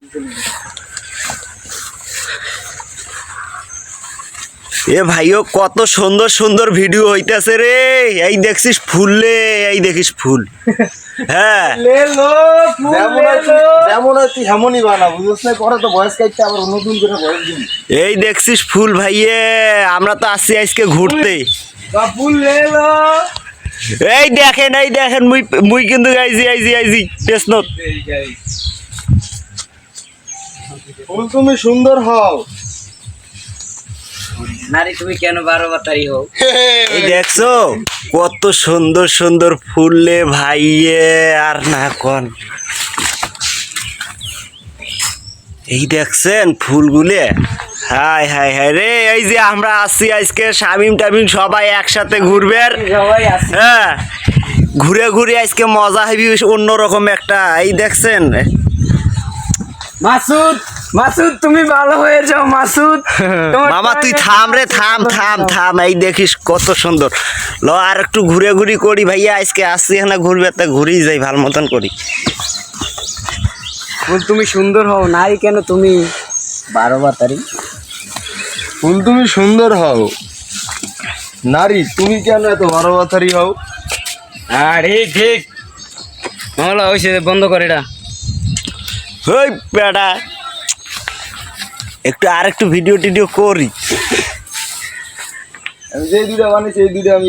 এ ভাইও কত সুন্দর সুন্দর ভিডিও হইতেছে রে। এই দেখছিস ফুল লে, এই দেখিস ফুল। হ্যাঁ এই দেখছিস ফুল ভাইয়ে, আমরা তো আসছি আজকে ঘুরতে। এই দেখেন মুই কিন্তু আইজি পেছনত। তুমি সুন্দর হও নারী, তুমি কেন 12 বাতারি হও? এই দেখছো কত সুন্দর সুন্দর ফুল লে ভাইয়ে, আর না কোন। এই দেখছেন ফুলগুলো, হাই হাই হাই রে। এই যে আমরা আসছি আজকে শামিম টামিম সবাই একসাথে ঘুরবে। সবাই আছে। হ্যাঁ, ঘুরে ঘুরে আজকে মজা হবি অন্যরকম একটা। এই দেখছেন মাসুদ তুমি ভালো হয়ে যাও মাসুদ। মামা তুই থাম রে, থাম। এই দেখিস কত সুন্দর। ল আর একটু ঘুরে ঘুরি করি ভাইয়া, আজকে আসছি এখানে ঘুরবে, তা ঘুরেই যাই ভালো মতন করি। তুমি সুন্দর হও। নারী কেন তুমি 12 বাতারি? ফুল তুমি সুন্দর হও নারী, তুমি কেন এত বারোবাতারি হও? আরে ঠিক মামলা হয়েছে, বন্ধ করে এটা। ওই বেটা একটু ভিডিও টিডিও করি। আমি যে দুটা বানিয়েছি এই দুটা আমি